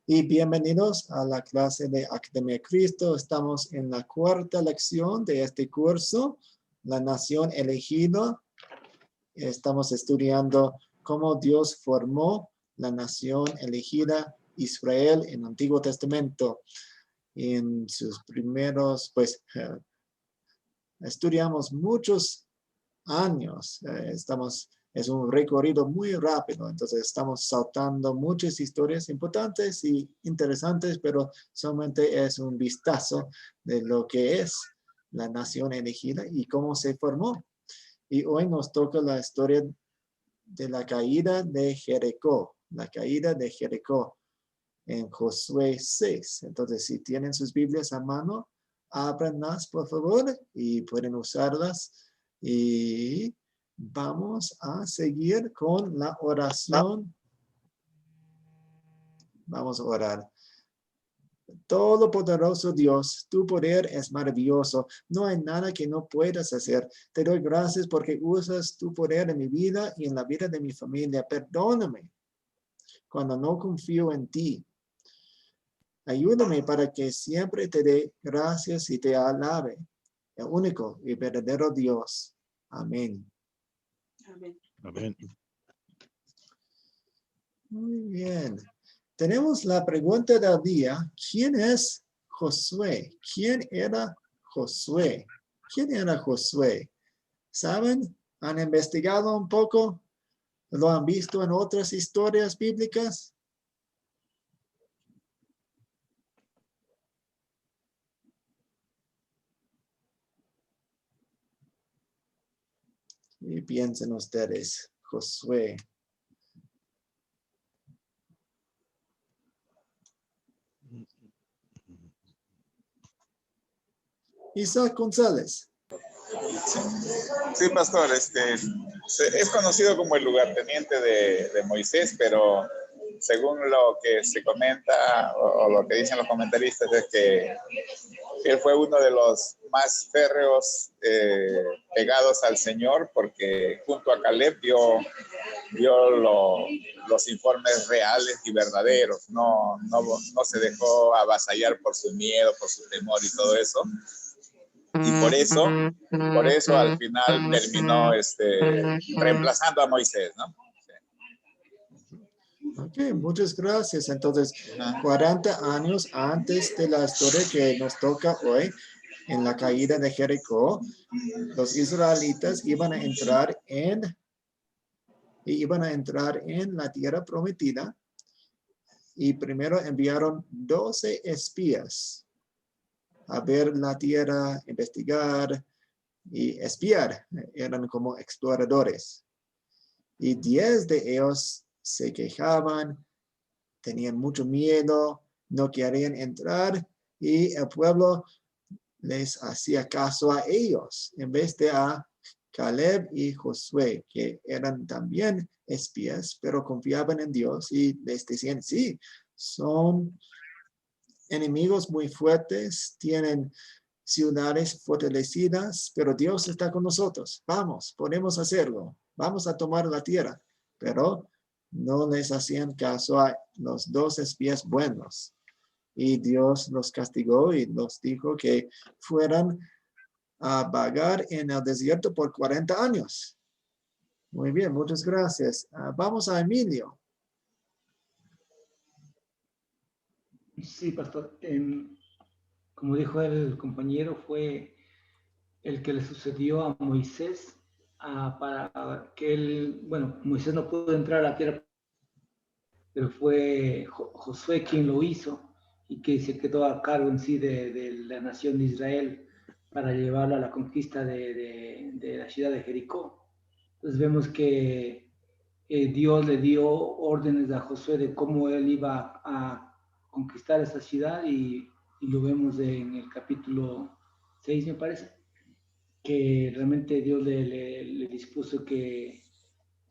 Y bienvenidos a la clase de Academia Cristo. Estamos en la cuarta lección de este curso, La Nación Elegida. Estamos estudiando cómo Dios formó la nación elegida, Israel, en el Antiguo Testamento. En sus primeros, estudiamos muchos años. Es un recorrido muy rápido, entonces estamos saltando muchas historias importantes y interesantes, pero solamente es un vistazo de lo que es la nación elegida y cómo se formó. Y hoy nos toca la historia de la caída de Jericó, en Josué 6. Entonces, si tienen sus Biblias a mano, ábranlas, por favor, y pueden usarlas. Y vamos a seguir con la oración. Vamos a orar. Todopoderoso Dios, tu poder es maravilloso. No hay nada que no puedas hacer. Te doy gracias porque usas tu poder en mi vida y en la vida de mi familia. Perdóname cuando no confío en ti. Ayúdame para que siempre te dé gracias y te alabe, el único y verdadero Dios. Amén. Amén. Amén. Muy bien. Tenemos la pregunta del día. ¿Quién es Josué? ¿Quién era Josué? ¿Quién era Josué? ¿Saben? ¿Han investigado un poco? ¿Lo han visto en otras historias bíblicas? Y piensen ustedes, Josué. Isaac González. Sí, pastor, es conocido como el lugarteniente de Moisés, pero según lo que se comenta o lo que dicen los comentaristas es que él fue uno de los más férreos pegados al Señor, porque junto a Caleb dio los informes reales y verdaderos, no se dejó avasallar por su miedo, por su temor y todo eso. Y por eso al final terminó reemplazando a Moisés, ¿no? Ok, muchas gracias. Entonces, 40 años antes de la historia que nos toca hoy, en la caída de Jericó, los israelitas iban a entrar en la tierra prometida y primero enviaron 12 espías a ver la tierra, investigar y espiar. Eran como exploradores. Y 10 de ellos se quejaban, tenían mucho miedo, no querían entrar y el pueblo les hacía caso a ellos en vez de a Caleb y Josué, que eran también espías, pero confiaban en Dios y les decían, sí, son enemigos muy fuertes, tienen ciudades fortalecidas, pero Dios está con nosotros. Vamos, podemos hacerlo. Vamos a tomar la tierra. Pero no les hacían caso a los 2 espías buenos. Y Dios los castigó y los dijo que fueran a vagar en el desierto por 40 años. Muy bien, muchas gracias. Vamos a Emilio. Sí, pastor. Como dijo el compañero, fue el que le sucedió a Moisés para que Moisés no pudo entrar a la tierra, pero fue Josué quien lo hizo y que se quedó a cargo en sí de la nación de Israel para llevarla a la conquista de la ciudad de Jericó. Entonces vemos que Dios le dio órdenes a Josué de cómo él iba a conquistar esa ciudad y lo vemos en el capítulo 6, me parece, que realmente Dios le dispuso que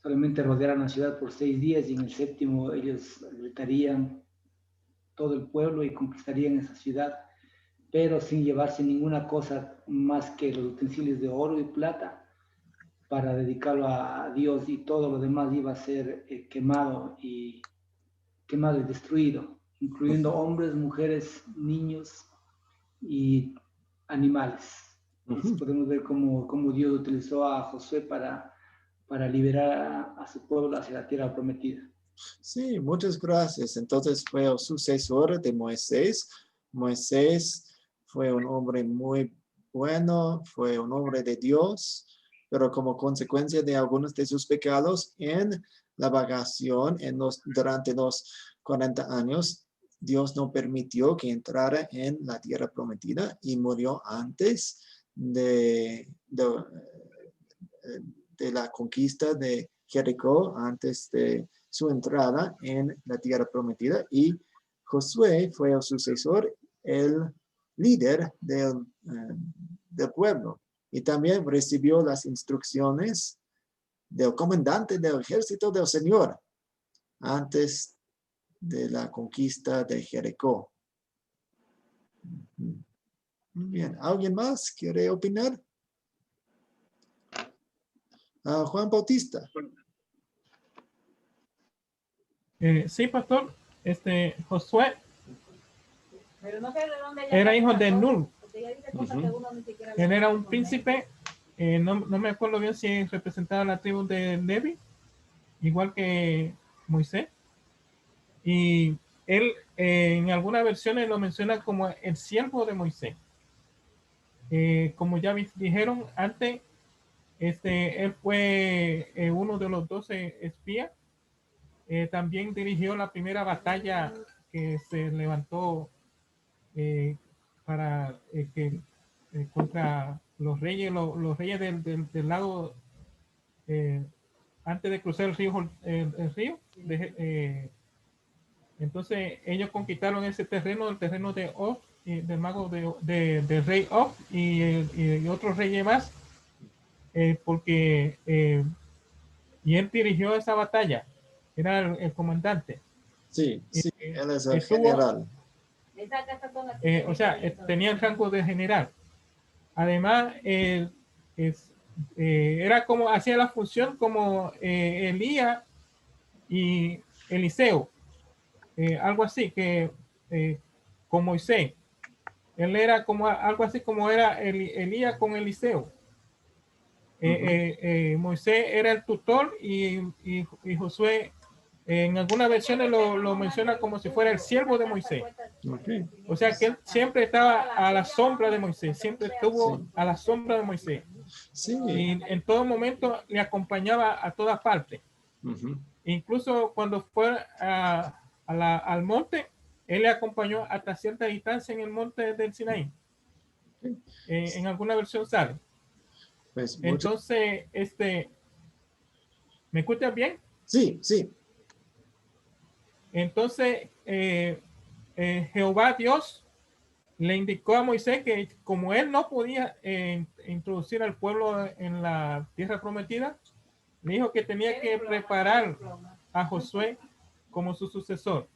solamente rodearan la ciudad por 6 días y en el séptimo ellos gritarían todo el pueblo y conquistarían esa ciudad, pero sin llevarse ninguna cosa más que los utensilios de oro y plata para dedicarlo a Dios, y todo lo demás iba a ser quemado y destruido. incluyendo hombres, mujeres, niños y animales. Entonces podemos ver cómo Dios utilizó a Josué para liberar a su pueblo hacia la tierra prometida. Sí, muchas gracias. Entonces fue el sucesor de Moisés. Moisés fue un hombre muy bueno, fue un hombre de Dios, pero como consecuencia de algunos de sus pecados en la vagación durante los 40 años, Dios no permitió que entrara en la tierra prometida y murió antes de la conquista de Jericó, antes de su entrada en la tierra prometida, y Josué fue el sucesor, el líder del pueblo, y también recibió las instrucciones del comandante del ejército del Señor antes de la conquista de Jericó. Muy bien, ¿alguien más quiere opinar? Juan Bautista. Sí, pastor. Josué era hijo de Nun. Él era un príncipe. No me acuerdo bien si representaba la tribu de Levi, igual que Moisés. Y él en algunas versiones lo menciona como el siervo de Moisés. Como ya dijeron antes, él fue uno de los 12 espías. También dirigió la primera batalla que se levantó contra los reyes, los reyes del lado antes de cruzar el río. Entonces ellos conquistaron ese terreno, el terreno de Og, del mago del rey Og y otros reyes más, porque y él dirigió esa batalla, era el comandante. Sí, él es el general. O sea, tenía el rango de general. Además, era como, hacía la función como Elías y Eliseo, algo así que con Moisés. Él era como algo así como era Elías con Eliseo. Moisés era el tutor y Josué en algunas versiones lo menciona como si fuera el siervo de Moisés. Okay. O sea que él siempre estaba a la sombra de Moisés, siempre estuvo a la sombra de Moisés. Sí. Y en todo momento le acompañaba a todas partes. Incluso cuando fue al monte, él le acompañó hasta cierta distancia en el monte del Sinaí. En alguna versión sale. Pues entonces, ¿me escuchas bien? Sí, sí. Entonces, Jehová Dios le indicó a Moisés que como él no podía introducir al pueblo en la tierra prometida, le dijo que tenía que preparar a Josué como su sucesor.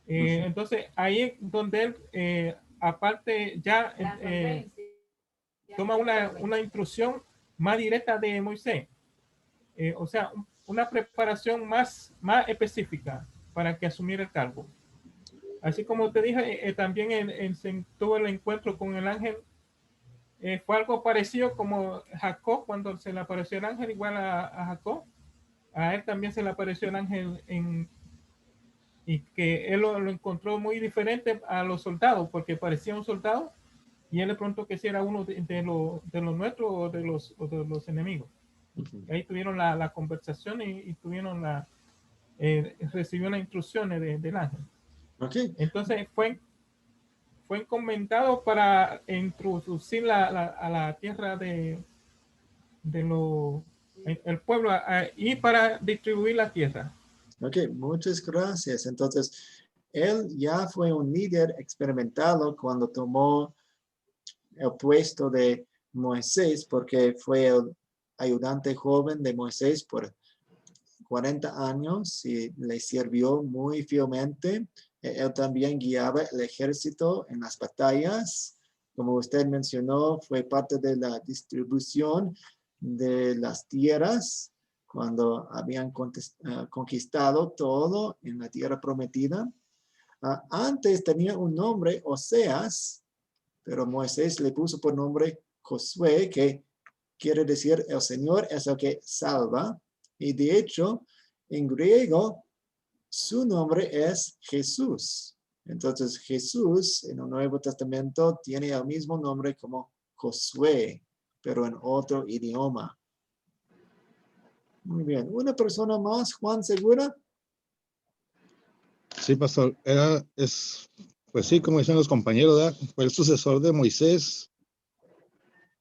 Entonces, ahí es donde él, aparte, ya toma una instrucción más directa de Moisés. O sea, una preparación más específica para que asumiera el cargo. Así como te dije, también tuvo el encuentro con el ángel. Fue algo parecido como Jacob, cuando se le apareció el ángel, igual a Jacob. A él también se le apareció el ángel y que él lo encontró muy diferente a los soldados, porque parecía un soldado y él le preguntó que si era uno de los nuestros o de los enemigos. Ahí tuvieron la conversación y tuvieron recibió las instrucciones del ángel. Okay. Entonces fue encomendado para introducir a la tierra el pueblo y para distribuir la tierra. Ok, muchas gracias. Entonces, él ya fue un líder experimentado cuando tomó el puesto de Moisés, porque fue el ayudante joven de Moisés por 40 años y le sirvió muy fielmente. Él también guiaba el ejército en las batallas. Como usted mencionó, fue parte de la distribución de las tierras cuando habían conquistado todo en la tierra prometida. Antes tenía un nombre, Oseas, pero Moisés le puso por nombre Josué, que quiere decir el Señor es el que salva. Y de hecho, en griego, su nombre es Jesús. Entonces, Jesús en el Nuevo Testamento tiene el mismo nombre como Josué, pero en otro idioma. Muy bien. ¿Una persona más, Juan Segura? Sí, pastor. Pues sí, como dicen los compañeros, ¿verdad? Fue el sucesor de Moisés.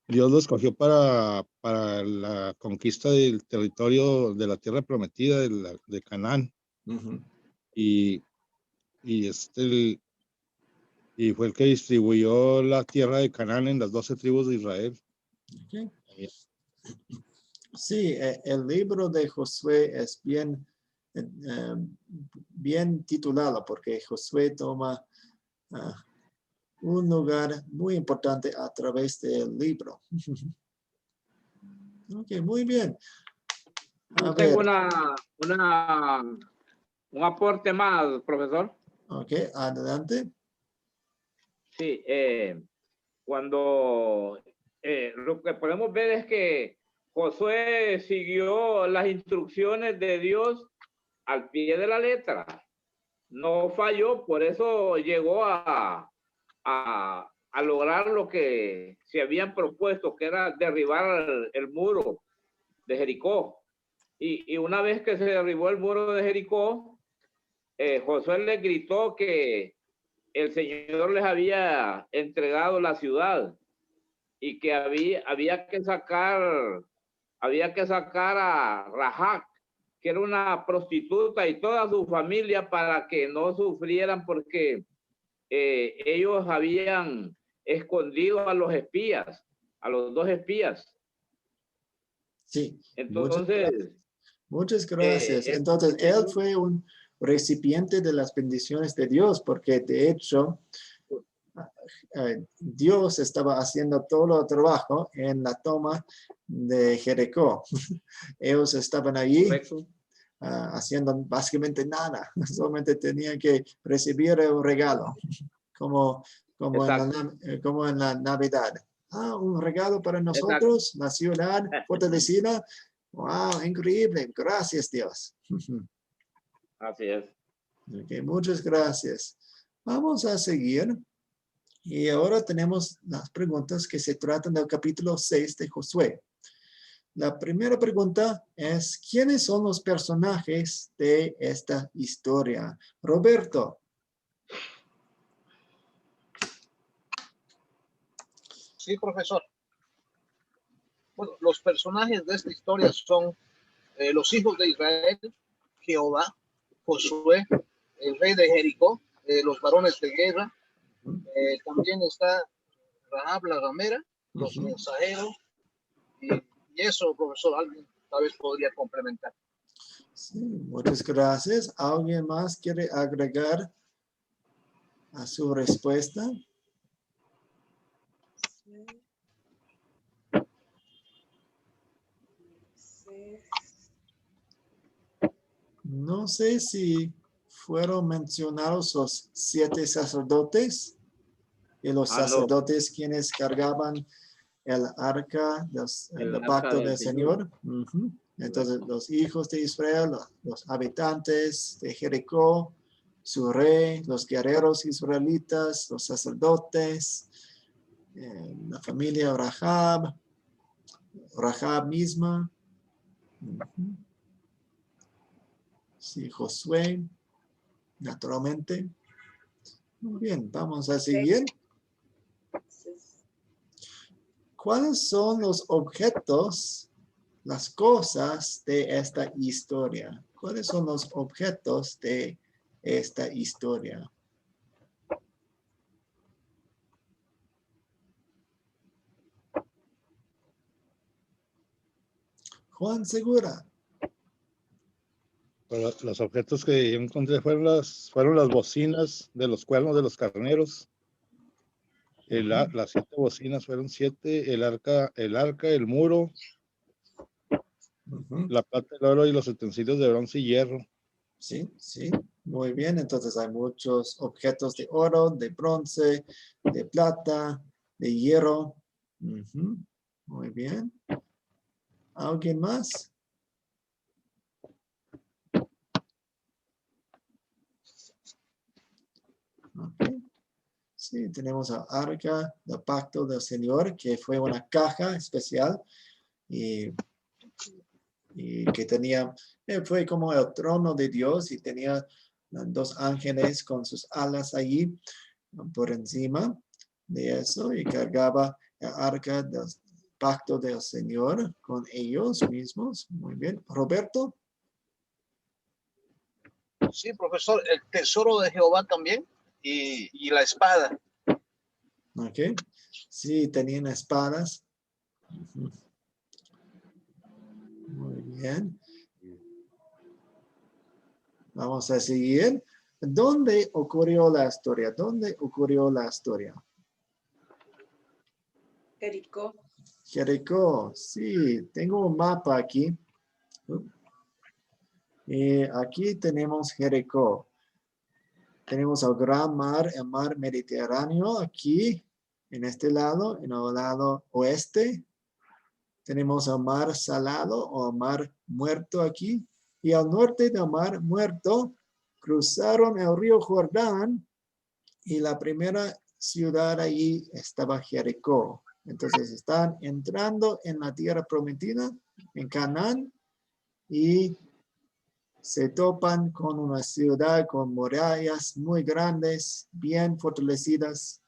Dios lo escogió para la conquista del territorio de la tierra prometida de Canaán. Y fue el que distribuyó la tierra de Canaán en las 12 tribus de Israel. Okay. Sí, el libro de Josué es bien titulado porque Josué toma un lugar muy importante a través del libro. Ok, muy bien. Yo tengo un aporte más, profesor. Ok, adelante. Sí, cuando lo que podemos ver es que Josué siguió las instrucciones de Dios al pie de la letra. No falló, por eso llegó a lograr lo que se habían propuesto, que era derribar el muro de Jericó. Y una vez que se derribó el muro de Jericó, Josué le gritó que el Señor les había entregado la ciudad y que había que sacar a Rahab, que era una prostituta, y toda su familia para que no sufrieran, porque ellos habían escondido a los espías, a los 2 espías. Sí. Entonces, muchas gracias. Entonces, él fue un recipiente de las bendiciones de Dios, porque de hecho, Dios estaba haciendo todo el trabajo en la toma de Jericó. Ellos estaban allí haciendo básicamente nada, solamente tenían que recibir el regalo, como en la Navidad. Un regalo para nosotros, la ciudad fortalecida. Wow, increíble. Gracias, Dios. Así es. Okay, muchas gracias. Vamos a seguir. Y ahora tenemos las preguntas que se tratan del capítulo 6 de Josué. La primera pregunta es, ¿quiénes son los personajes de esta historia? Roberto. Sí, profesor. Bueno, los personajes de esta historia son los hijos de Israel, Jehová, Josué, el rey de Jericó, los varones de guerra. También está Rahab la ramera, los mensajeros. Y eso, profesor, alguien tal vez podría complementar. Sí, muchas gracias. ¿Alguien más quiere agregar a su respuesta? No sé si fueron mencionados los 7 sacerdotes y los sacerdotes quienes cargaban el arca del pacto del Señor. Entonces, los hijos de Israel, los habitantes de Jericó, su rey, los guerreros israelitas, los sacerdotes, la familia Rahab misma. Sí, Josué, naturalmente. Muy bien, vamos a seguir. ¿Cuáles son los objetos, las cosas de esta historia? ¿Cuáles son los objetos de esta historia? Juan Segura. Los objetos que yo encontré fueron las bocinas de los cuernos de los carneros. Las 7 bocinas fueron 7, el arca, el muro, la plata, el oro y los utensilios de bronce y hierro. Sí, sí, Muy bien, entonces hay muchos objetos de oro, de bronce, de plata, de hierro. Ujú. Muy bien. ¿Alguien más? Ok. Sí, tenemos el arca del pacto del Señor, que fue una caja especial y que tenía, fue como el trono de Dios y tenía dos ángeles con sus alas allí por encima de eso y cargaba el arca del pacto del Señor con ellos mismos. Muy bien. Roberto. Sí, profesor, el tesoro de Jehová también y la espada. Ok. Sí, tenían espadas. Muy bien. Vamos a seguir. ¿Dónde ocurrió la historia? ¿Dónde ocurrió la historia? Jericó. Jericó. Sí, tengo un mapa aquí. Y aquí tenemos Jericó. Tenemos el Gran Mar, el Mar Mediterráneo aquí, en este lado, en el lado oeste. Tenemos el Mar Salado o el Mar Muerto aquí. Y al norte del Mar Muerto cruzaron el río Jordán y la primera ciudad allí estaba Jericó. Entonces están entrando en la tierra prometida, en Canaán, y se topan con una ciudad con murallas muy grandes, bien fortalecidas,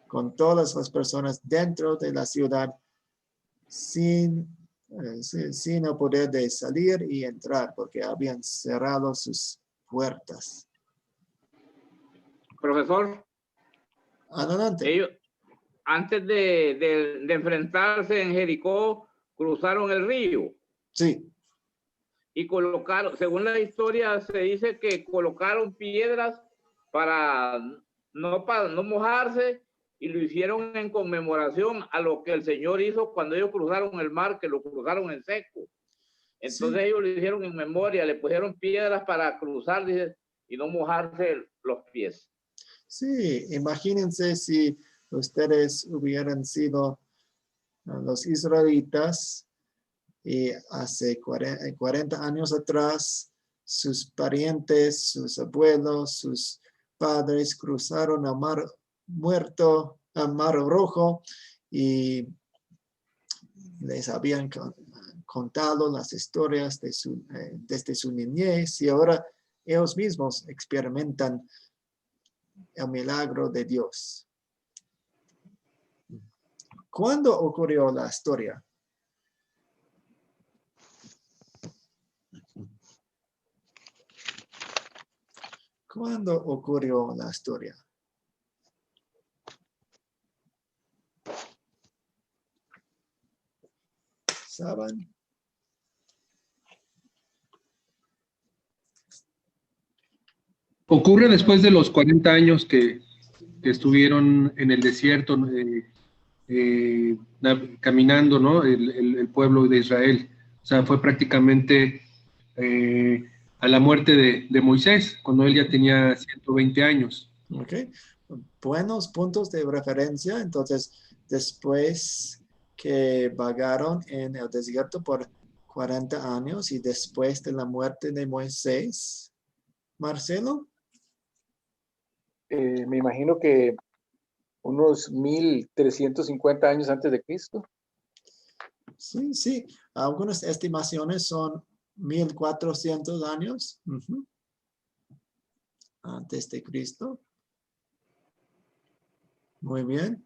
con todas las personas dentro de la ciudad, sin el poder de salir y entrar, porque habían cerrado sus puertas. Profesor, Adelante. ellos, antes de enfrentarse en Jericó, cruzaron el río Sí, y colocaron, según la historia, se dice que colocaron piedras para no mojarse y lo hicieron en conmemoración a lo que el Señor hizo cuando ellos cruzaron el mar, que lo cruzaron en seco. Entonces sí. ellos lo hicieron en memoria, le pusieron piedras para cruzar, dice, y no mojarse los pies. Sí, imagínense si ustedes hubieran sido los israelitas y hace 40 años atrás sus parientes, sus abuelos, sus padres cruzaron el mar muerto, el mar rojo y les habían contado las historias desde su niñez y ahora ellos mismos experimentan el milagro de Dios. ¿Cuándo ocurrió la historia? ¿Cuándo ocurrió la historia? ¿Saben? Ocurre después de los 40 años que estuvieron en el desierto caminando, ¿no? El pueblo de Israel. O sea, fue prácticamente a la muerte de Moisés, cuando él ya tenía 120 años. Ok. Buenos puntos de referencia. Entonces, después que vagaron en el desierto por 40 años y después de la muerte de Moisés, Marcelo. Me imagino que unos 1350 años antes de Cristo. Sí, sí. Algunas estimaciones son 1400 años antes de Cristo. Muy bien.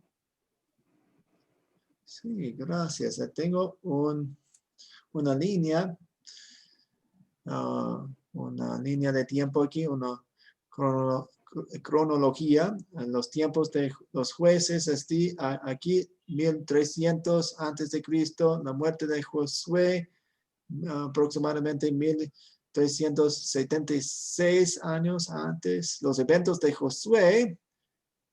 Sí, gracias. Tengo una línea de tiempo aquí, una cronología en los tiempos de los jueces. Aquí 1300 antes de Cristo, la muerte de Josué, aproximadamente 1376 años antes, los eventos de Josué,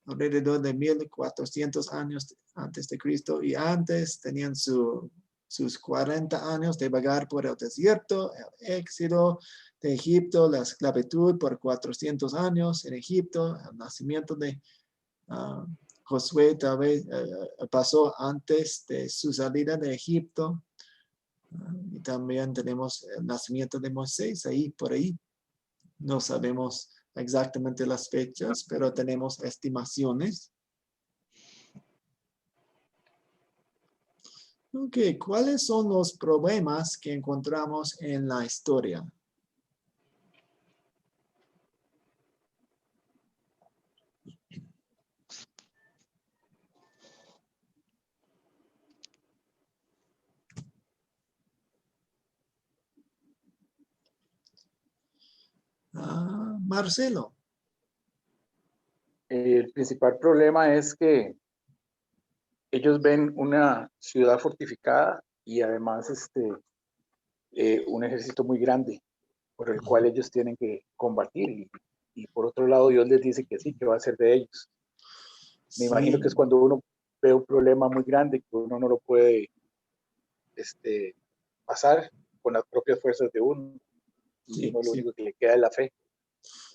alrededor de 1400 años antes de Cristo, y antes tenían sus 40 años de vagar por el desierto, el éxodo, de Egipto, la esclavitud por 400 años en Egipto, el nacimiento de Josué tal vez pasó antes de su salida de Egipto. Y también tenemos el nacimiento de Moisés ahí, por ahí. No sabemos exactamente las fechas, pero tenemos estimaciones. Ok, ¿cuáles son los problemas que encontramos en la historia? Marcelo. El principal problema es que ellos ven una ciudad fortificada y además un ejército muy grande por el cual ellos tienen que combatir y por otro lado Dios les dice que sí, que va a ser de ellos. Me imagino que es cuando uno ve un problema muy grande que uno no lo puede pasar con las propias fuerzas de uno. Y uno lo único que le queda es la fe.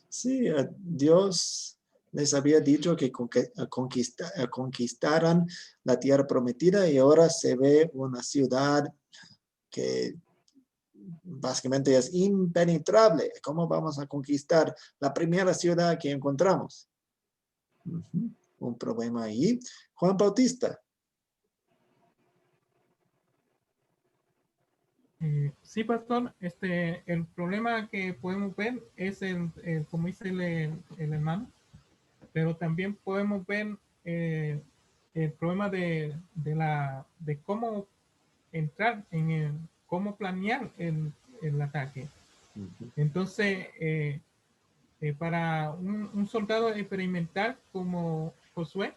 Sí, Dios les había dicho que conquistaran la tierra prometida y ahora se ve una ciudad que básicamente es impenetrable. ¿Cómo vamos a conquistar la primera ciudad que encontramos? Un problema ahí. Juan Bautista. Sí, pastor, el problema que podemos ver es como dice el hermano, pero también podemos ver el problema de cómo entrar cómo planear el ataque. Entonces, para un soldado experimental como Josué,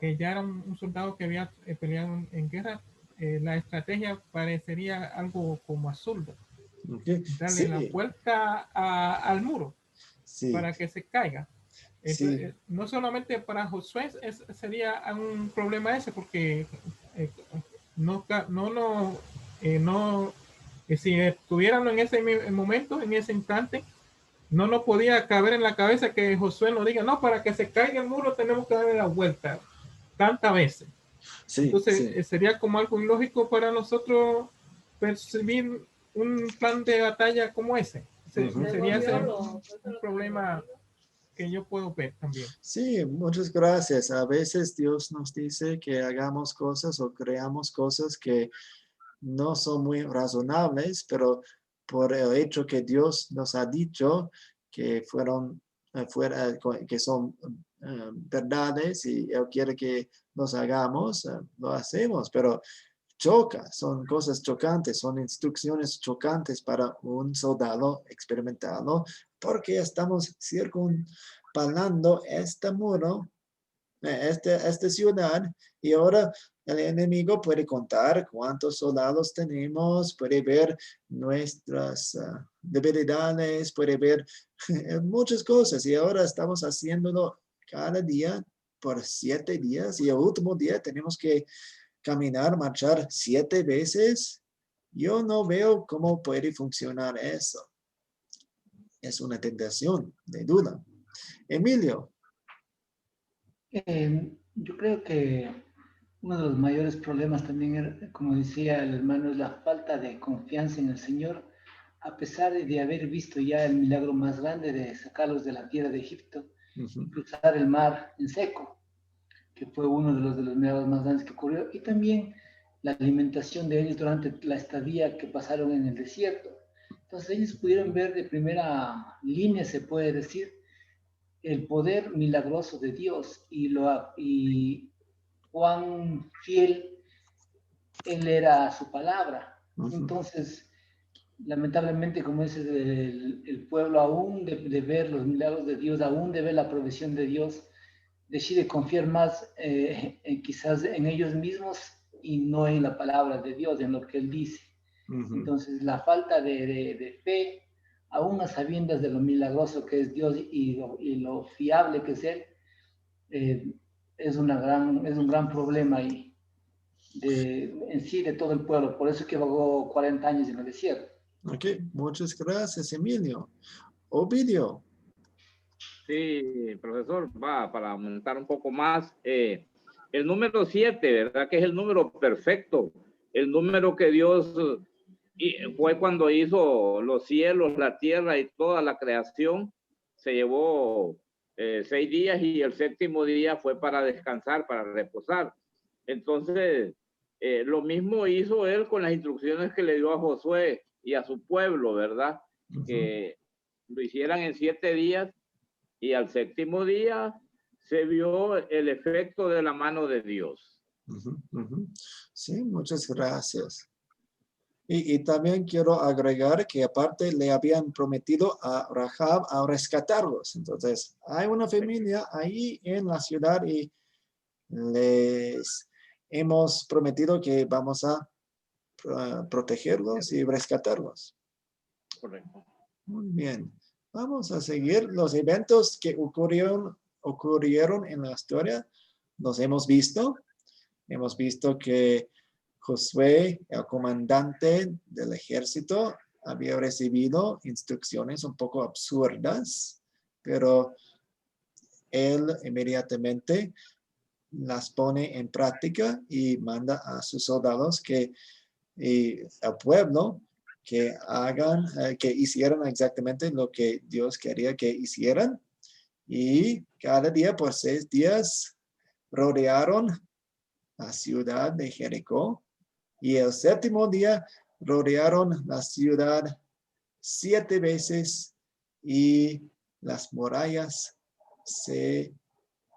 que ya era un soldado que había peleado en guerra, la estrategia parecería algo como absurdo. Darle la vuelta al muro para que se caiga. Entonces, no solamente para Josué sería un problema ese, porque si estuviéramos en ese momento, en ese instante, no nos podía caber en la cabeza que Josué nos diga, no, para que se caiga el muro tenemos que darle la vuelta tantas veces. Entonces sería como algo ilógico para nosotros percibir un plan de batalla como ese. Sería un problema que yo puedo ver también. Sí, muchas gracias. A veces Dios nos dice que hagamos cosas o creamos cosas que no son muy razonables, pero por el hecho que Dios nos ha dicho que que son verdades y Él quiere que nos hagamos, lo hacemos, pero choca, son cosas chocantes, son instrucciones chocantes para un soldado experimentado, porque estamos circunvalando este muro, esta ciudad, y ahora el enemigo puede contar cuántos soldados tenemos, puede ver nuestras debilidades, puede ver muchas cosas, y ahora estamos haciéndolo cada día por 7 días, y el último día tenemos que caminar, marchar 7 veces. Yo no veo cómo puede funcionar eso. Es una tentación, de duda. Emilio. Yo creo que uno de los mayores problemas también, como decía el hermano, es la falta de confianza en el Señor, a pesar de haber visto ya el milagro más grande de sacarlos de la tierra de Egipto y cruzar el mar en seco, que fue uno de los milagros más grandes que ocurrió, y también la alimentación de ellos durante la estadía que pasaron en el desierto. Entonces ellos pudieron ver de primera línea, se puede decir, el poder milagroso de Dios y cuán fiel Él era a su palabra. Entonces, lamentablemente, como dices, el pueblo aún de ver los milagros de Dios, aún de ver la provisión de Dios, decide confiar más quizás en ellos mismos y no en la palabra de Dios, en lo que Él dice. Entonces, la falta de fe, aún a sabiendas de lo milagroso que es Dios y lo fiable que es Él, es un gran problema en sí de todo el pueblo. Por eso es que vagó 40 años en el desierto. Ok, muchas gracias, Emilio. Ovidio. Sí, profesor, va para aumentar un poco más. El número 7, ¿verdad? Que es el número perfecto. El número que Dios fue cuando hizo los cielos, la tierra y toda la creación. Se llevó 6 días y el séptimo día fue para descansar, para reposar. Entonces, lo mismo hizo él con las instrucciones que le dio a Josué y a su pueblo, ¿verdad? Que lo hicieran en 7 días. Y al séptimo día se vio el efecto de la mano de Dios. Sí, muchas gracias. Y también quiero agregar que aparte le habían prometido a Rahab a rescatarlos. Entonces, hay una familia ahí en la ciudad y les hemos prometido que vamos a protegerlos y rescatarlos. Correcto. Muy bien. Vamos a seguir los eventos que ocurrieron en la historia. Los hemos visto. Hemos visto que Josué, el comandante del ejército, había recibido instrucciones un poco absurdas, pero él inmediatamente las pone en práctica y manda a sus soldados al pueblo que que hicieran exactamente lo que Dios quería que hicieran. Y cada día por 6 días rodearon la ciudad de Jericó. Y el séptimo día rodearon la ciudad 7 veces y las murallas se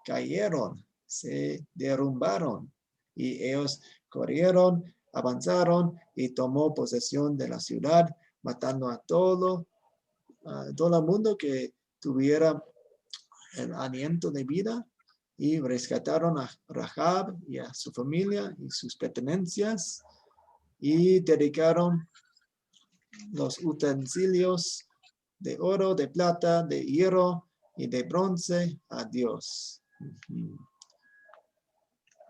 cayeron, se derrumbaron. Y ellos corrieron, avanzaron y tomó posesión de la ciudad, matando a todo el mundo que tuviera el aliento de vida, y rescataron a Rahab y a su familia y sus pertenencias y dedicaron los utensilios de oro, de plata, de hierro y de bronce a Dios.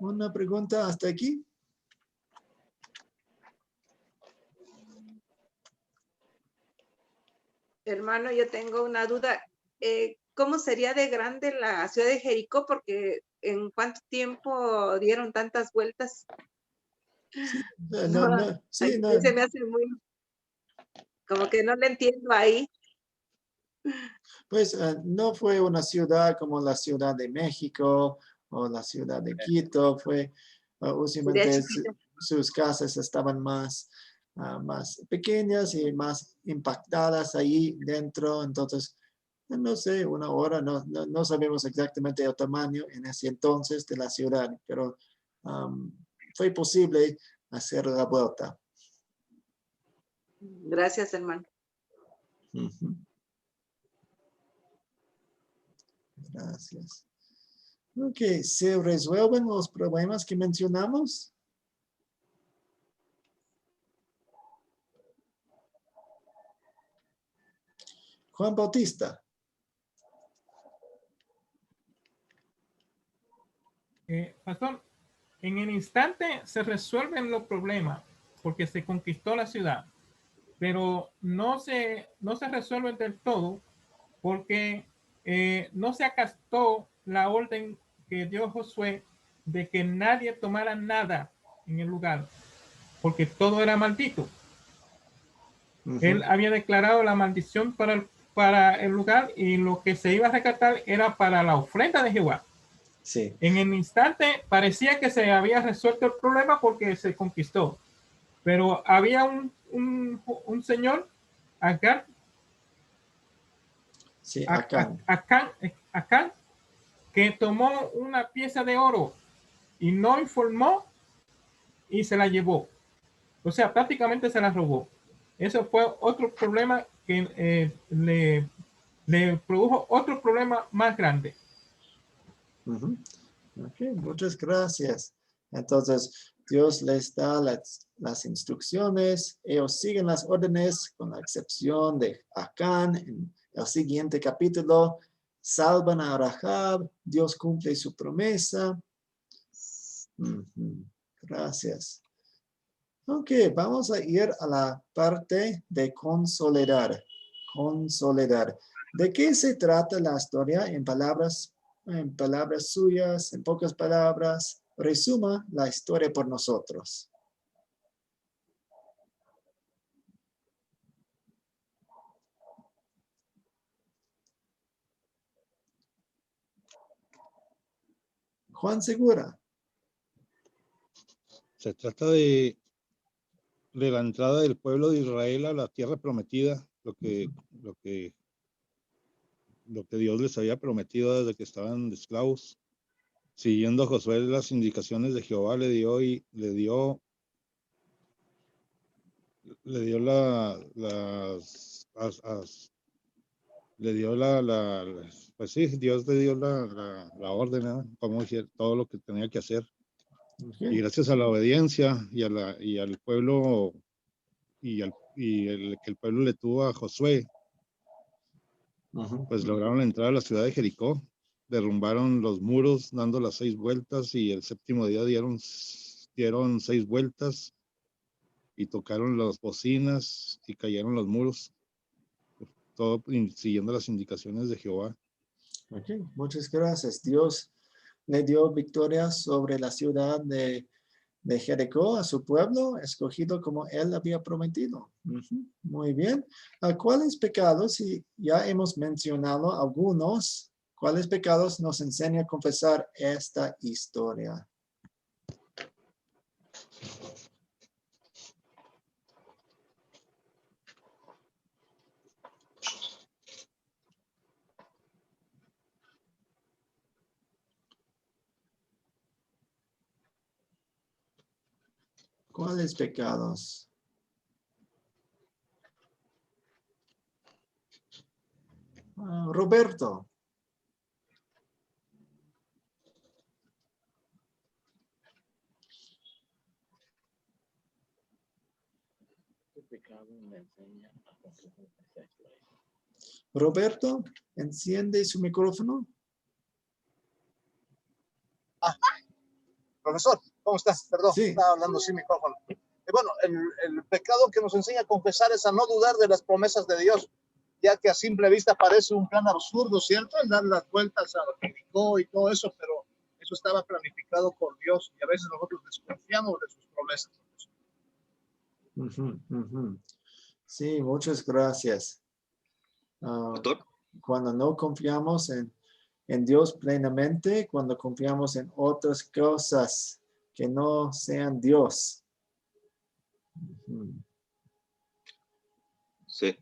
¿Una pregunta hasta aquí? Hermano, yo tengo una duda. ¿Cómo sería de grande la ciudad de Jericó? Porque ¿en cuánto tiempo dieron tantas vueltas? Sí, Se me hace muy, como que no le entiendo ahí. Pues no fue una ciudad como la Ciudad de México o la Ciudad de Quito, fue últimamente sus casas estaban más pequeñas y más impactadas ahí dentro. Entonces, no sé, una hora, no sabemos exactamente el tamaño en ese entonces de la ciudad, pero fue posible hacer la vuelta. Gracias, hermano. Gracias. Ok, ¿se resuelven los problemas que mencionamos? Juan Bautista. Pastor, en el instante se resuelven los problemas porque se conquistó la ciudad, pero no se resuelven del todo porque no se acató la orden que dio Josué de que nadie tomara nada en el lugar, porque todo era maldito. Él había declarado la maldición para el lugar y lo que se iba a rescatar era para la ofrenda de Jehová. Sí. En el instante parecía que se había resuelto el problema porque se conquistó, pero había un señor, Acán, sí, Acán, que tomó una pieza de oro y no informó y se la llevó. O sea, prácticamente se la robó. Eso fue otro problema que le produjo otro problema más grande. Ok, muchas gracias. Entonces, Dios les da las instrucciones, ellos siguen las órdenes, con la excepción de Acán. En el siguiente capítulo, salvan a Rahab, Dios cumple su promesa. Gracias. Ok, vamos a ir a la parte de consolidar. Consolidar. ¿De qué se trata la historia en palabras suyas, en pocas palabras? Resuma la historia por nosotros. Juan Segura. Se trata de la entrada del pueblo de Israel a la tierra prometida, lo que Dios les había prometido desde que estaban de esclavos. Siguiendo a Josué las indicaciones de Jehová, le dio pues sí, Dios le dio la orden, ¿no? Cómo hacer todo lo que tenía que hacer. Okay. Y gracias a la obediencia y al pueblo que el pueblo le tuvo a Josué, pues lograron entrar a la ciudad de Jericó, derrumbaron los muros dando las 6 vueltas y el séptimo día dieron 6 vueltas y tocaron las bocinas y cayeron los muros, todo siguiendo las indicaciones de Jehová. Okay. Muchas gracias. Dios le dio victoria sobre la ciudad de Jericó a su pueblo, escogido como él había prometido. Muy bien. ¿Cuáles pecados? Y ya hemos mencionado algunos. ¿Cuáles pecados nos enseña a confesar esta historia? ¿Cuáles pecados? Roberto. Roberto, enciende su micrófono. Profesor, ¿cómo estás? Perdón, Sí. estaba hablando sin micrófono. Bueno, el pecado que nos enseña a confesar es a no dudar de las promesas de Dios, ya que a simple vista parece un plan absurdo, ¿cierto? El dar las vueltas a Jericó y todo eso, pero eso estaba planificado por Dios y a veces nosotros desconfiamos de sus promesas. Sí, muchas gracias. Cuando no confiamos en Dios plenamente, cuando confiamos en otras cosas que no sean Dios. Sí.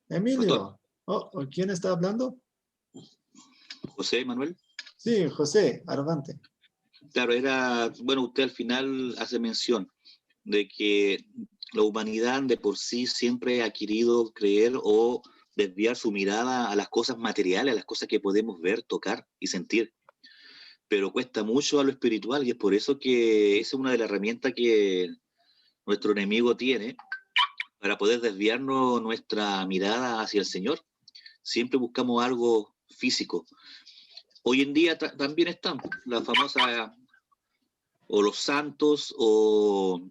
Emilio, ¿quién está hablando? José Manuel. Sí, José, adelante. Claro, bueno, usted al final hace mención de que la humanidad de por sí siempre ha querido creer o desviar su mirada a las cosas materiales, a las cosas que podemos ver, tocar y sentir. Pero cuesta mucho a lo espiritual y es por eso que esa es una de las herramientas que nuestro enemigo tiene para poder desviarnos nuestra mirada hacia el Señor. Siempre buscamos algo físico. Hoy en día también están las famosas o los santos o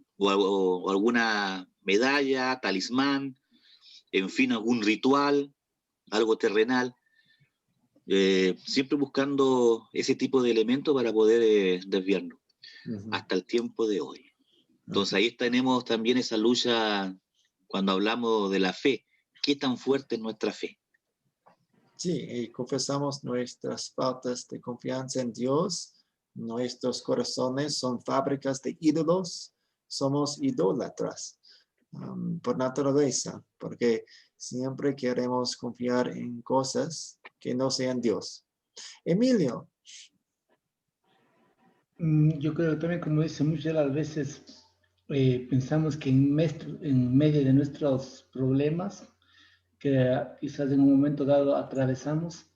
alguna medalla, talismán, en fin, algún ritual, algo terrenal, siempre buscando ese tipo de elementos para poder desviarnos hasta el tiempo de hoy. Entonces ahí tenemos también esa lucha cuando hablamos de la fe. ¿Qué tan fuerte es nuestra fe? Sí, y confesamos nuestras faltas de confianza en Dios. Nuestros corazones son fábricas de ídolos. Somos idólatras por naturaleza, porque siempre queremos confiar en cosas que no sean Dios. Emilio. Yo creo también, como dice, muchas de las veces pensamos que en medio de nuestros problemas, que quizás en un momento dado atravesamos,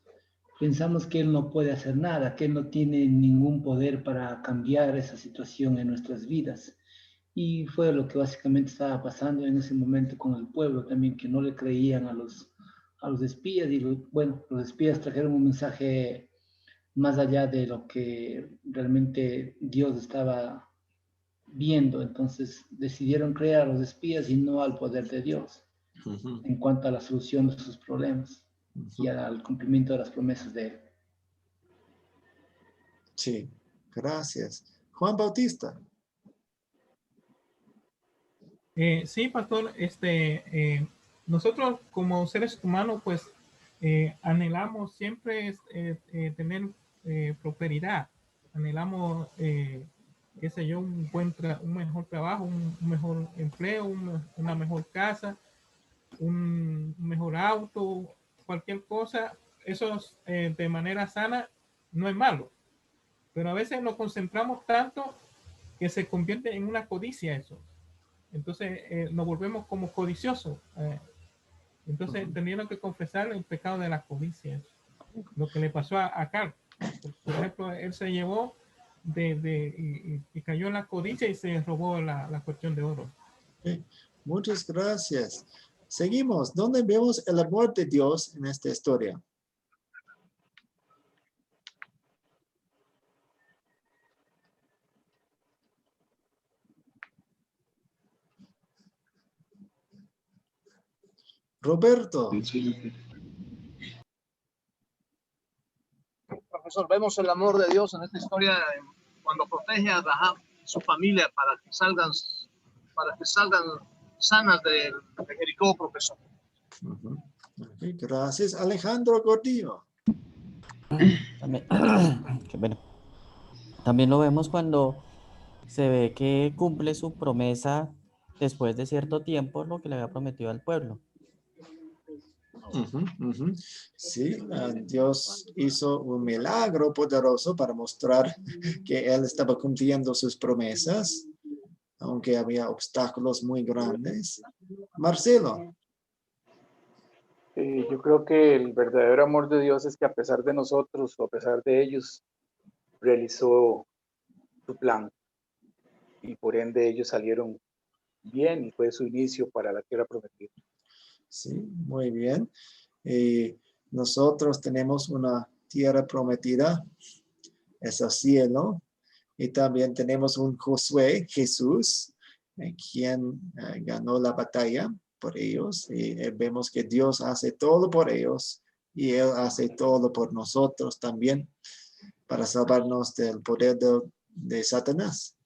pensamos que Él no puede hacer nada, que Él no tiene ningún poder para cambiar esa situación en nuestras vidas. Y fue lo que básicamente estaba pasando en ese momento con el pueblo también, que no le creían a los espías. Y bueno, los espías trajeron un mensaje más allá de lo que realmente Dios estaba viendo. Entonces decidieron creer a los espías y no al poder de Dios en cuanto a la solución de sus problemas y al cumplimiento de las promesas de Él. Sí, gracias. Juan Bautista. Sí, pastor, nosotros como seres humanos, pues anhelamos siempre tener prosperidad, anhelamos, qué sé yo, un mejor trabajo, un mejor empleo, una mejor casa, un mejor auto, cualquier cosa. Eso de manera sana no es malo, pero a veces nos concentramos tanto que se convierte en una codicia eso. Entonces nos volvemos como codiciosos. Entonces tendríamos que confesar el pecado de la codicia. Lo que le pasó a Carl. Por ejemplo, él se llevó y cayó en la codicia y se robó la cuestión de oro. Okay. Muchas gracias. Seguimos. ¿Dónde vemos el amor de Dios en esta historia? Roberto. Profesor, vemos el amor de Dios en esta historia cuando protege a Rahab y su familia para que salgan sanas de Jericó, profesor. Okay, gracias. Alejandro Gordillo. También lo vemos cuando se ve que cumple su promesa después de cierto tiempo, lo que le había prometido al pueblo. Sí, Dios hizo un milagro poderoso para mostrar que Él estaba cumpliendo sus promesas, aunque había obstáculos muy grandes. Marcelo. Yo creo que el verdadero amor de Dios es que a pesar de nosotros o a pesar de ellos, realizó su plan y por ende ellos salieron bien y fue su inicio para la tierra prometida. Sí, muy bien. Nosotros tenemos una tierra prometida, es el cielo, y también tenemos un Josué, Jesús, quien ganó la batalla por ellos, y vemos que Dios hace todo por ellos, y Él hace todo por nosotros también, para salvarnos del poder de Satanás.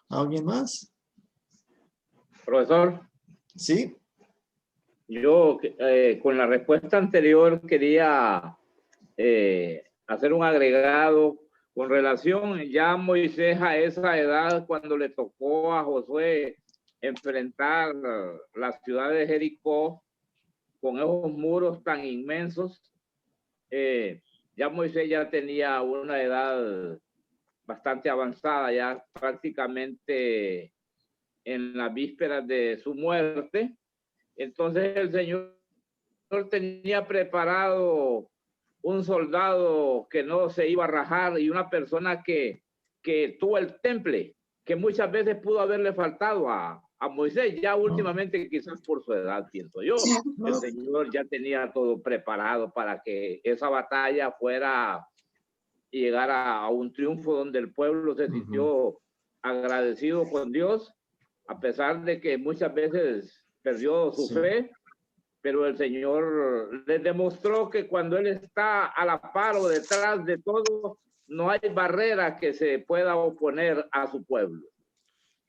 ¿Alguien más? Profesor. Sí. Yo con la respuesta anterior quería hacer un agregado con relación ya a Moisés a esa edad cuando le tocó a Josué enfrentar la ciudad de Jericó con esos muros tan inmensos. Ya Moisés ya tenía una edad bastante avanzada, ya prácticamente en las vísperas de su muerte. Entonces el Señor tenía preparado un soldado que no se iba a rajar y una persona que tuvo el temple, que muchas veces pudo haberle faltado a Moisés, ya últimamente quizás por su edad, pienso yo. El Señor ya tenía todo preparado para que esa batalla fuera y llegara a un triunfo donde el pueblo se sintió agradecido con Dios, a pesar de que muchas veces perdió su fe, pero el Señor les demostró que cuando Él está a la par o detrás de todo, no hay barrera que se pueda oponer a su pueblo.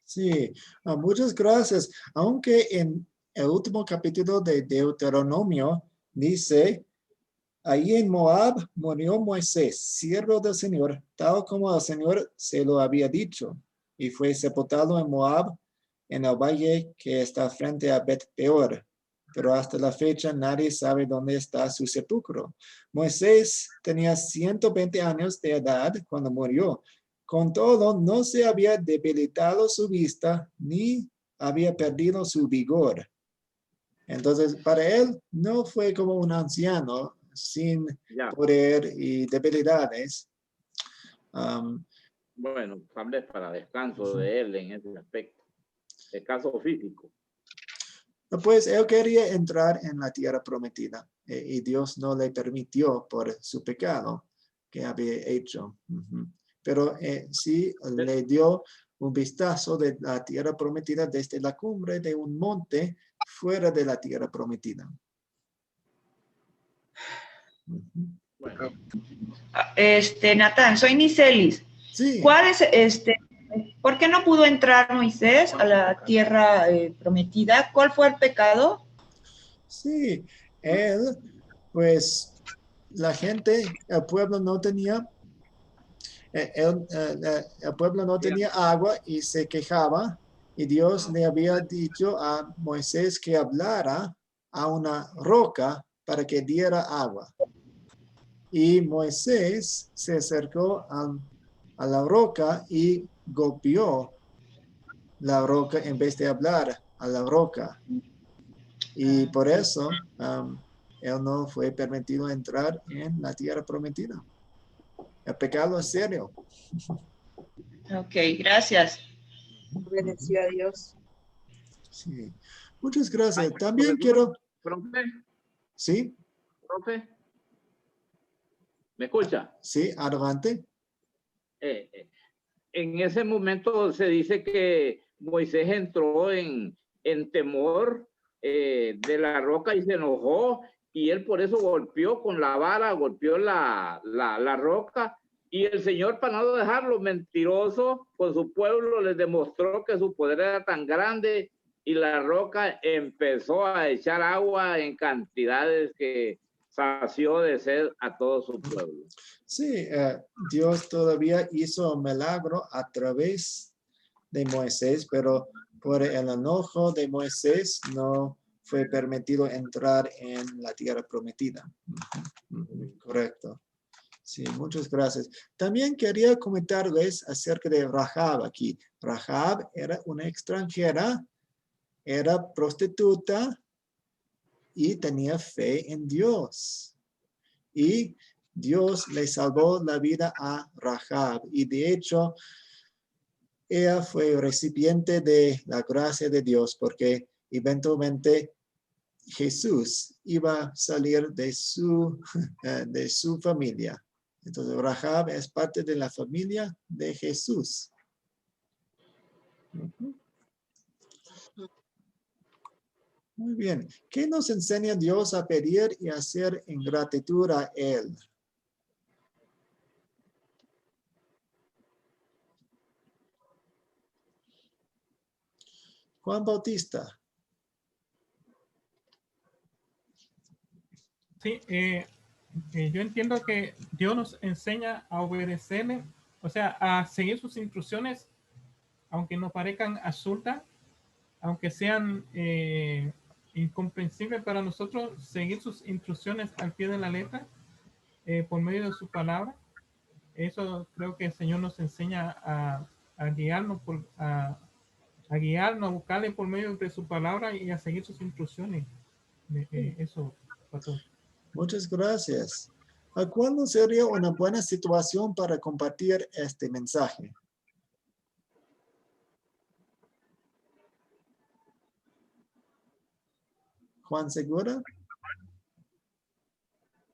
Sí, muchas gracias. Aunque en el último capítulo de Deuteronomio dice, ahí en Moab murió Moisés, siervo del Señor, tal como el Señor se lo había dicho, y fue sepultado en Moab, en el valle que está frente a Bet-peor. Pero hasta la fecha nadie sabe dónde está su sepulcro. Moisés tenía 120 años de edad cuando murió. Con todo, no se había debilitado su vista ni había perdido su vigor. Entonces, para él no fue como un anciano sin poder y debilidades. Bueno, tal vez para descanso de él en ese aspecto, descanso físico. Pues él quería entrar en la tierra prometida y Dios no le permitió por su pecado que había hecho. Pero sí le dio un vistazo de la tierra prometida desde la cumbre de un monte fuera de la tierra prometida. Bueno. Natán, soy Nicelis. Sí. ¿Cuál es ¿por qué no pudo entrar Moisés a la tierra prometida? ¿Cuál fue el pecado? Sí, él, pues la gente, el pueblo no tenía, el pueblo no tenía agua y se quejaba, y Dios le había dicho a Moisés que hablara a una roca para que diera agua. Y Moisés se acercó a la roca y golpeó la roca en vez de hablar a la roca. Y por eso él no fue permitido entrar en la tierra prometida. El pecado es serio. Ok, gracias. Obedeció a Dios. Sí. Muchas gracias. Ay, También profesor, quiero... Profe, ¿Sí? profe, ¿me escucha? Sí, adelante. En ese momento se dice que Moisés entró en temor de la roca y se enojó, y él por eso golpeó con la vara, golpeó la roca, y el Señor, para no dejarlo mentiroso con su pueblo, les demostró que su poder era tan grande, y la roca empezó a echar agua en cantidades que sació de sed a todo su pueblo. Sí, Dios todavía hizo un milagro a través de Moisés, pero por el enojo de Moisés no fue permitido entrar en la tierra prometida. Correcto. Sí, muchas gracias. También quería comentarles acerca de Rahab aquí. Rahab era una extranjera, era prostituta y tenía fe en Dios. Y Dios le salvó la vida a Rahab. Y de hecho, ella fue recipiente de la gracia de Dios porque eventualmente Jesús iba a salir de su familia. Entonces, Rahab es parte de la familia de Jesús. Muy bien. ¿Qué nos enseña Dios a pedir y hacer en gratitud a Él? Juan Bautista. Sí, yo entiendo que Dios nos enseña a obedecerle, o sea, a seguir sus instrucciones, aunque nos parezcan absurdas, aunque sean incomprensibles para nosotros, seguir sus instrucciones al pie de la letra, por medio de su palabra. Eso creo que el Señor nos enseña a guiarnos, a guiarnos, a buscarle por medio de su palabra y a seguir sus instrucciones. Eso, pastor. Muchas gracias. ¿Cuándo sería una buena situación para compartir este mensaje? Juan Segura.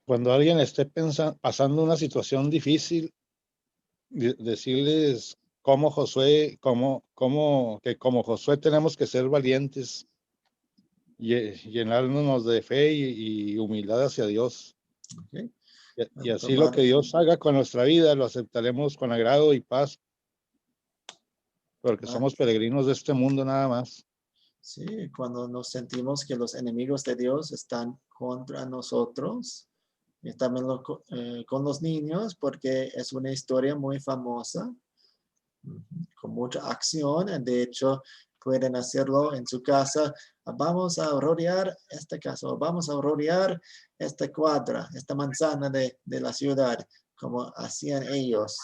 Cuando alguien esté pasando una situación difícil, decirles como Josué, como Josué tenemos que ser valientes y llenarnos de fe y humildad hacia Dios. Okay. Y así lo que Dios haga con nuestra vida lo aceptaremos con agrado y paz, porque somos peregrinos de este mundo nada más. Sí, cuando nos sentimos que los enemigos de Dios están contra nosotros, y también con los niños, porque es una historia muy famosa, con mucha acción. De hecho, pueden hacerlo en su casa. Vamos a rodear esta casa, vamos a rodear esta cuadra, esta manzana de la ciudad, como hacían ellos.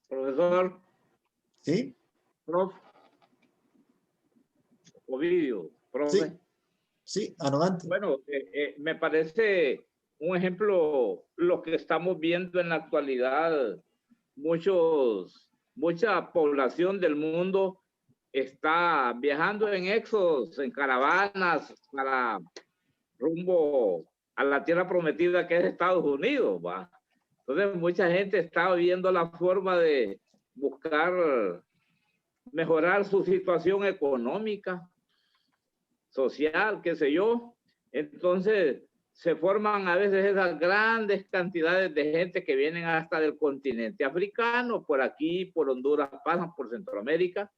Profesor. ¿Sí? Prof. Ovidio, profe. Sí. Sí, adelante. Bueno, me parece un ejemplo lo que estamos viendo en la actualidad. Mucha población del mundo está viajando en éxodos, en caravanas, para rumbo a la tierra prometida que es Estados Unidos, ¿va? Entonces mucha gente está viendo la forma de buscar mejorar su situación económica, social, qué sé yo. Entonces se forman a veces esas grandes cantidades de gente que vienen hasta del continente africano, por aquí, por Honduras, pasan por Centroamérica,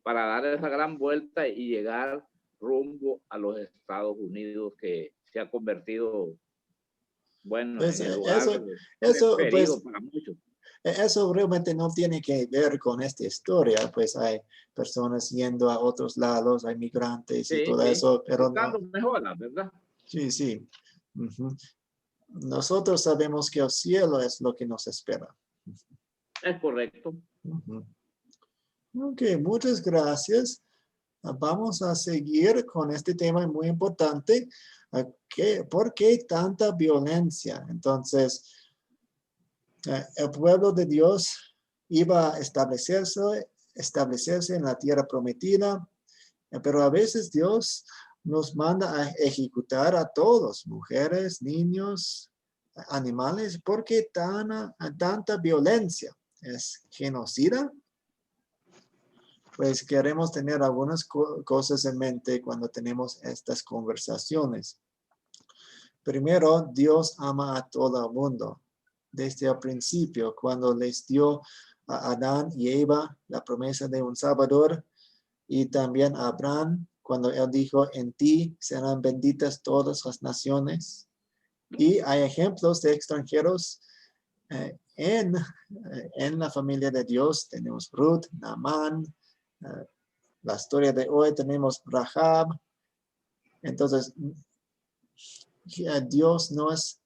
para dar esa gran vuelta y llegar rumbo a los Estados Unidos, que se ha convertido, bueno, Pues, en el lugar eso, preferido pues, para muchos. eso realmente no tiene que ver con esta historia, pues hay personas yendo a otros lados, hay migrantes y Sí, todo sí, eso, pero buscando no. mejoras, ¿verdad? Sí, sí. Ujú. Nosotros sabemos que el cielo es lo que nos espera. Es correcto. Ujú. Ok, muchas gracias. Vamos a seguir con este tema muy importante. ¿Por qué tanta violencia? Entonces, el pueblo de Dios iba a establecerse en la tierra prometida, pero a veces Dios nos manda a ejecutar a todos, mujeres, niños, animales. ¿Por qué tanta violencia? ¿Es genocida? Pues queremos tener algunas cosas en mente cuando tenemos estas conversaciones. Primero, Dios ama a todo el mundo. Desde el principio, cuando les dio a Adán y Eva la promesa de un Salvador, y también a Abraham, cuando él dijo, en ti serán benditas todas las naciones. Y hay ejemplos de extranjeros en la familia de Dios. Tenemos Ruth, Naamán, la historia de hoy tenemos Rahab. Entonces, Dios no es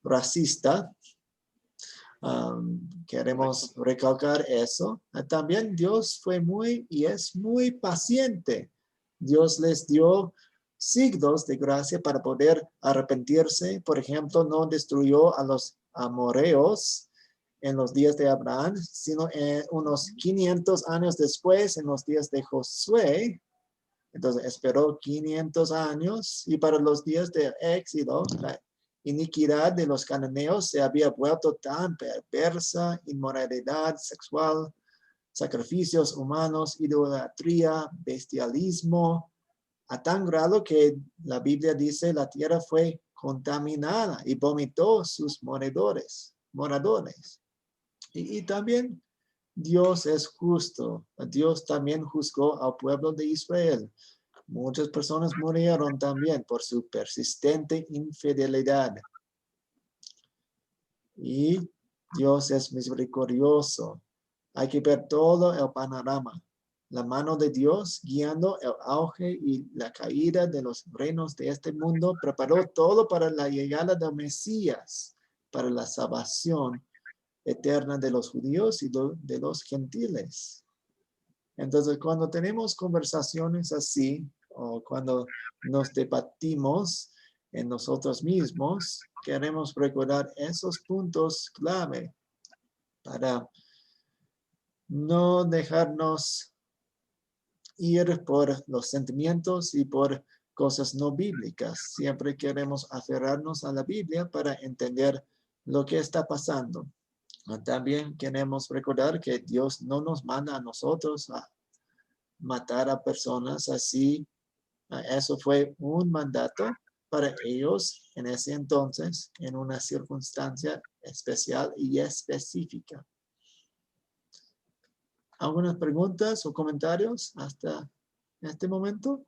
racista. Queremos recalcar eso. También Dios fue y es muy paciente. Dios les dio siglos de gracia para poder arrepentirse. Por ejemplo, no destruyó a los amorreos en los días de Abraham, sino unos 500 años después, en los días de Josué. Entonces esperó 500 años, y para los días de Éxodo, la iniquidad de los cananeos se había vuelto tan perversa, inmoralidad sexual, sacrificios humanos, idolatría, bestialismo, a tan grado que la Biblia dice la tierra fue contaminada y vomitó sus moradores. Y también Dios es justo. Dios también juzgó al pueblo de Israel. Muchas personas murieron también por su persistente infidelidad. Y Dios es misericordioso. Hay que ver todo el panorama. La mano de Dios guiando el auge y la caída de los reinos de este mundo preparó todo para la llegada del Mesías, para la salvación eterna de los judíos y de los gentiles. Entonces, cuando tenemos conversaciones así, o cuando nos debatimos en nosotros mismos, queremos recordar esos puntos clave para no dejarnos ir por los sentimientos y por cosas no bíblicas. Siempre queremos aferrarnos a la Biblia para entender lo que está pasando. También queremos recordar que Dios no nos manda a nosotros a matar a personas así. Eso fue un mandato para ellos en ese entonces, en una circunstancia especial y específica. ¿Algunas preguntas o comentarios hasta este momento?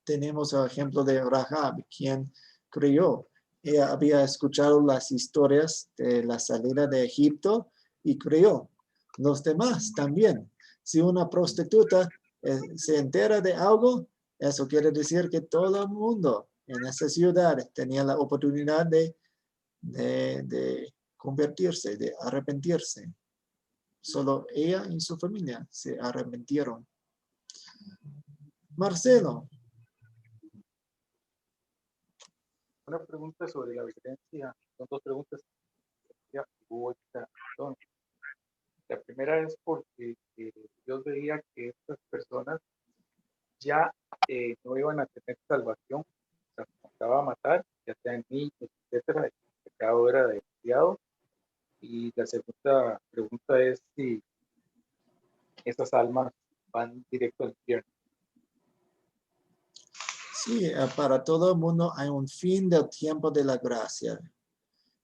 Tenemos el ejemplo de Rahab, quien creyó. Ella había escuchado las historias de la salida de Egipto y creyó. Los demás también. Si una prostituta se entera de algo, eso quiere decir que todo el mundo en esa ciudad tenía la oportunidad de convertirse, de arrepentirse. Solo ella y su familia se arrepintieron. Marcelo. una pregunta sobre la violencia. Son dos preguntas que hubo ahorita. La primera es porque Dios veía que estas personas ya no iban a tener salvación, o sea, comenzaba a matar, ya sean niños, etcétera, el pecado era demasiado. Y la segunda pregunta es si esas almas van directo al infierno. Sí, para todo el mundo hay un fin del tiempo de la gracia.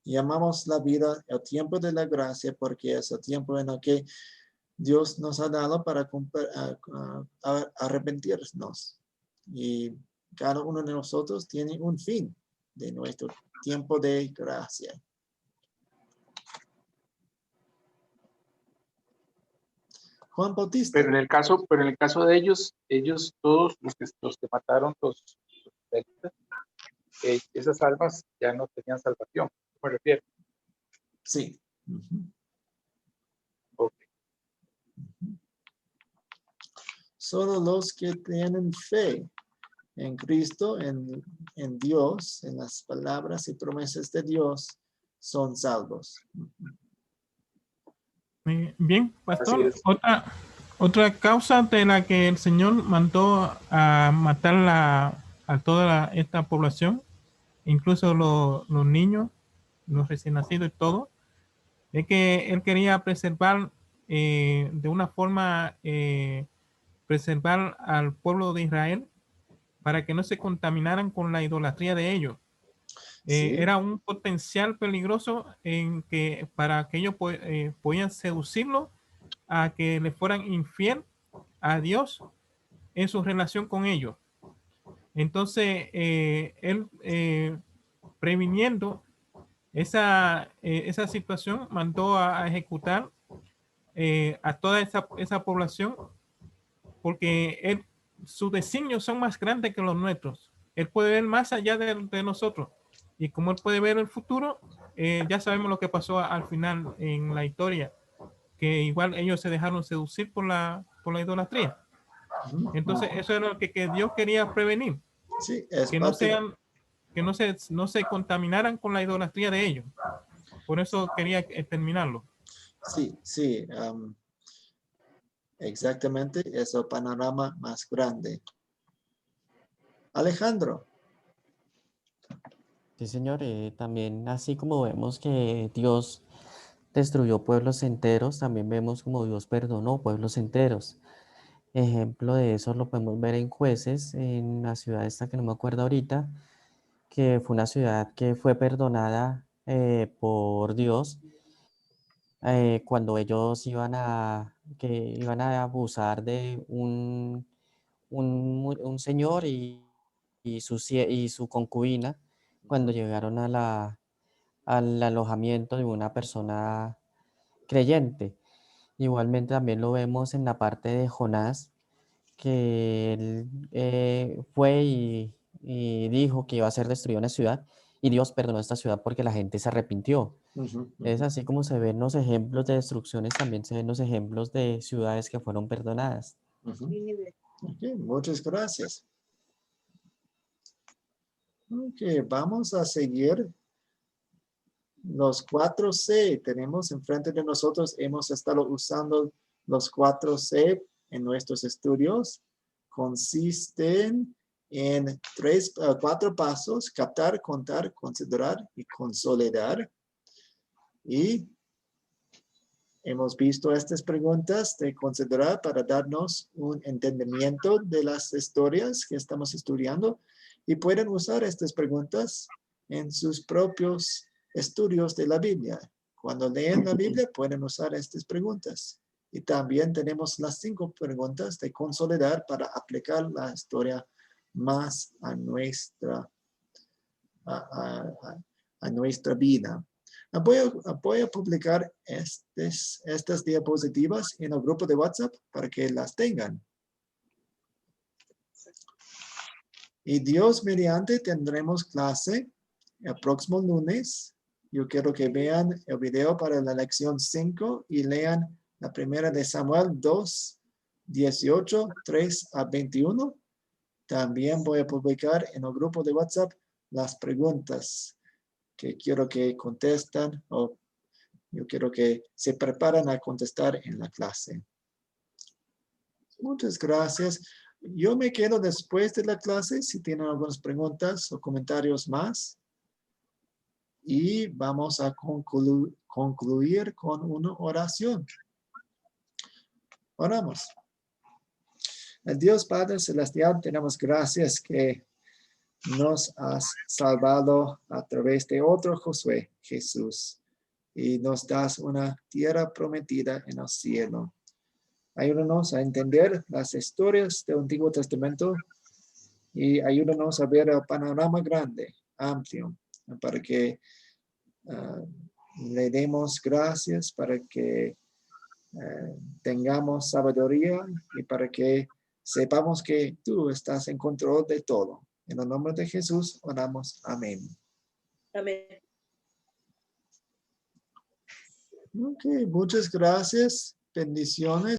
Llamamos la vida el tiempo de la gracia porque es el tiempo en el que Dios nos ha dado para arrepentirnos. Y cada uno de nosotros tiene un fin de nuestro tiempo de gracia. Juan Bautista. Pero en el caso de ellos todos los que mataron los israelitas, esas almas ya no tenían salvación, me refiero. Sí. Okay. Solo los que tienen fe en Cristo, en Dios, en las palabras y promesas de Dios, son salvos. Bien, pastor. Otra causa de la que el Señor mandó a matar a toda esta población, incluso los niños, los recién nacidos y todo, es que Él quería preservar de una forma, preservar al pueblo de Israel para que no se contaminaran con la idolatría de ellos. Sí. Era un potencial peligroso para que ellos podían seducirlo a que le fueran infiel a Dios en su relación con ellos. Entonces, él previniendo esa situación, mandó a ejecutar a toda esa población, porque sus designios son más grandes que los nuestros. Él puede ver más allá de nosotros. Y como él puede ver el futuro, ya sabemos lo que pasó al final en la historia, que igual ellos se dejaron seducir por la idolatría. Entonces, eso era lo que Dios quería prevenir. Sí, que no se contaminaran con la idolatría de ellos. Por eso quería terminarlo. Sí, sí. Exactamente, es el panorama más grande. Alejandro. Sí, señor. También, así como vemos que Dios destruyó pueblos enteros, también vemos como Dios perdonó pueblos enteros. Ejemplo de eso lo podemos ver en Jueces, en la ciudad esta que no me acuerdo ahorita, que fue una ciudad que fue perdonada por Dios cuando ellos iban a abusar de un señor y su concubina cuando llegaron al alojamiento de una persona creyente. Igualmente también lo vemos en la parte de Jonás, que él fue y dijo que iba a ser destruida una ciudad y Dios perdonó esta ciudad porque la gente se arrepintió. Es así como se ven los ejemplos de destrucciones, también se ven los ejemplos de ciudades que fueron perdonadas. Okay, muchas gracias. Ok, vamos a seguir. Los 4C tenemos enfrente de nosotros. Hemos estado usando los 4C en nuestros estudios. Consisten en 4 pasos: captar, contar, considerar y consolidar. Y hemos visto estas preguntas de considerar para darnos un entendimiento de las historias que estamos estudiando, y pueden usar estas preguntas en sus propios estudios de la Biblia. Cuando leen la Biblia pueden usar estas preguntas. Y también tenemos las 5 preguntas de consolidar para aplicar la historia más a nuestra vida. Voy a publicar estas diapositivas en el grupo de WhatsApp para que las tengan. Y Dios mediante tendremos clase el próximo lunes. Yo quiero que vean el video para la lección 5 y lean la primera de Samuel 2, 18, 3 a 21. También voy a publicar en el grupo de WhatsApp las preguntas que quiero que contestan o yo quiero que se preparen a contestar en la clase. Muchas gracias. Yo me quedo después de la clase si tienen algunas preguntas o comentarios más. Y vamos a concluir con una oración. Oramos. Dios Padre Celestial, tenemos gracias que nos has salvado a través de otro Josué, Jesús, y nos das una tierra prometida en el cielo. Ayúdanos a entender las historias del Antiguo Testamento y ayúdanos a ver el panorama grande, amplio, para que le demos gracias, para que tengamos sabiduría y para que sepamos que tú estás en control de todo. En el nombre de Jesús oramos. Amén. Amén. Ok, muchas gracias. Bendiciones.